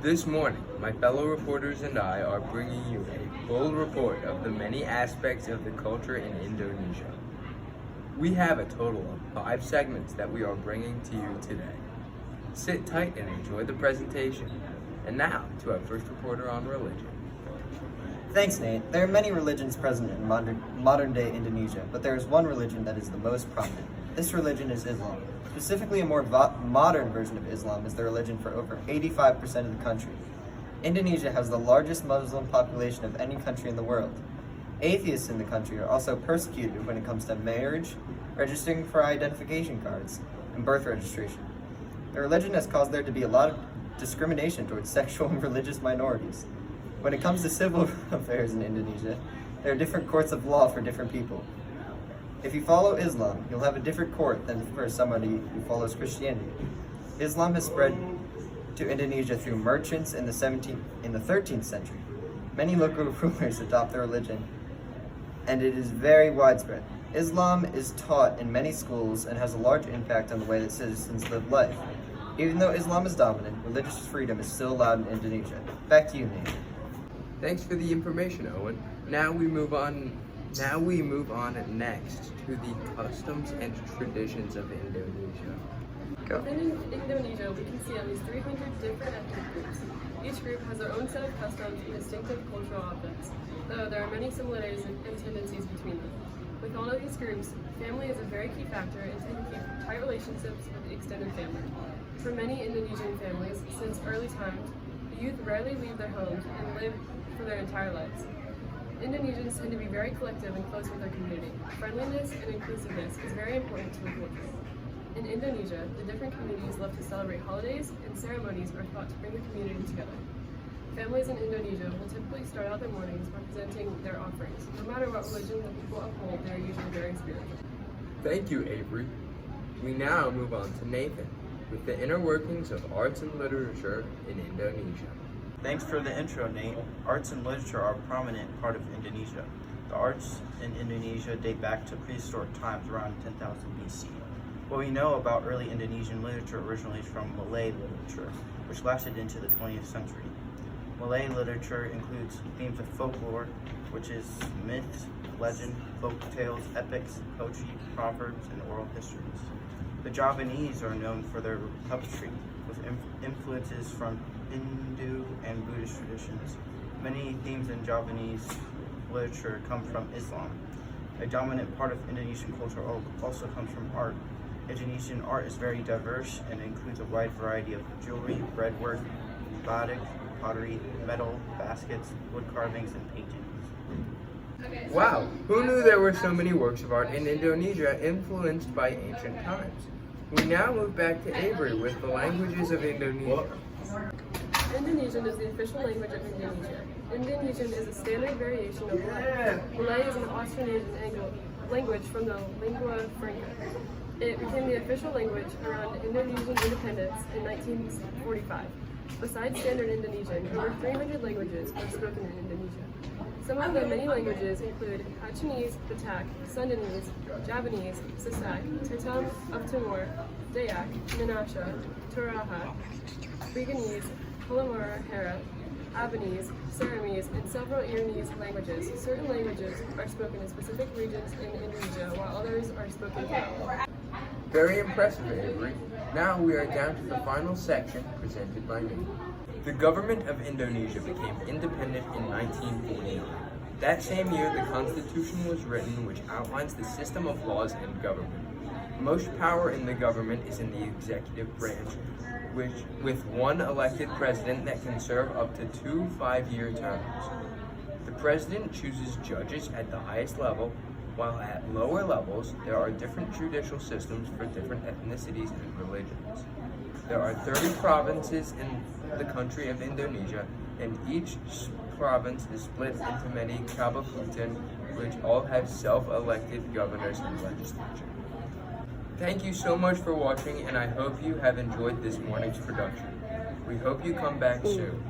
This morning, my fellow reporters and I are bringing you a full report of the many aspects of the culture in Indonesia. We have a total of 5 segments that we are bringing to you today. Sit tight and enjoy the presentation. And now, to our first reporter on religion. Thanks, Nate. There are many religions present in modern-day Indonesia, but there is one religion that is the most prominent. This religion is Islam. Specifically, a more modern version of Islam is the religion for over 85% of the country. Indonesia has the largest Muslim population of any country in the world. Atheists in the country are also persecuted when it comes to marriage, registering for identification cards, and birth registration. The religion has caused there to be a lot of discrimination towards sexual and religious minorities. When it comes to civil affairs in Indonesia, there are different courts of law for different people. If you follow Islam, you'll have a different court than for somebody who follows Christianity. Islam has spread to Indonesia through merchants in the 13th century. Many local rulers adopt the religion, and it is very widespread. Islam is taught in many schools and has a large impact on the way that citizens live life. Even though Islam is dominant, religious freedom is still allowed in Indonesia. Back to you, Nate. Thanks for the information, Owen. Now we move on next to the customs and traditions of Indonesia. Go. Within Indonesia, we can see at least 300 different ethnic groups. Each group has their own set of customs and distinctive cultural objects, though there are many similarities and tendencies between them. With all of these groups, family is a very key factor in keeping tight relationships with the extended family. For many Indonesian families, since early times, the youth rarely leave their homes and live for their entire lives. Indonesians tend to be very collective and close with their community. Friendliness and inclusiveness is very important to the culture. In Indonesia, the different communities love to celebrate holidays, and ceremonies are thought to bring the community together. Families in Indonesia will typically start out their mornings by presenting their offerings. No matter what religion the people uphold, they are usually very spiritual. Thank you, Avery. We now move on to Nathan with the inner workings of arts and literature in Indonesia. Thanks for the intro, Nate. Arts and literature are a prominent part of Indonesia. The arts in Indonesia date back to prehistoric times around 10,000 BC. What we know about early Indonesian literature originally is from Malay literature, which lasted into the 20th century. Malay literature includes themes of folklore, which is myths, legend, folk tales, epics, poetry, proverbs, and oral histories. The Javanese are known for their puppetry, with influences from Hindu and Buddhist traditions. Many themes in Javanese literature come from Islam. A dominant part of Indonesian culture also comes from art. Indonesian art is very diverse and includes a wide variety of jewelry, breadwork, batik, pottery, metal, baskets, wood carvings, and paintings. Wow, who knew there were so many works of art in Indonesia influenced by ancient times? We now move back to Avery with the languages of Indonesia. Indonesian is the official language of Indonesia. Indonesian is a standard variation of Malay. Malay is an Austronesian language from the lingua franca. It became the official language around Indonesian independence in 1945. Besides Standard Indonesian, over 300 languages are spoken in Indonesia. Some of the many languages include Achinese, Batak, Sundanese, Javanese, Sasak, Tetum of Timor, Dayak, Minasha, Turaha, Briganese, Holomora Hera, Abanese, Ceramese, and several Iranese languages. Certain languages are spoken in specific regions in Indonesia, while others are spoken throughout. Very impressive, Avery. Now we are down to the final section presented by me. The government of Indonesia became independent in 1949. That same year, the Constitution was written, which outlines the system of laws and government. Most power in the government is in the executive branch, with one elected president that can serve up to 2 5-year terms. The president chooses judges at the highest level, while at lower levels, there are different judicial systems for different ethnicities and religions. There are 30 provinces in the country of Indonesia, and each province is split into many kabupaten, which all have self-elected governors and legislature. Thank you so much for watching, and I hope you have enjoyed this morning's production. We hope you come back soon.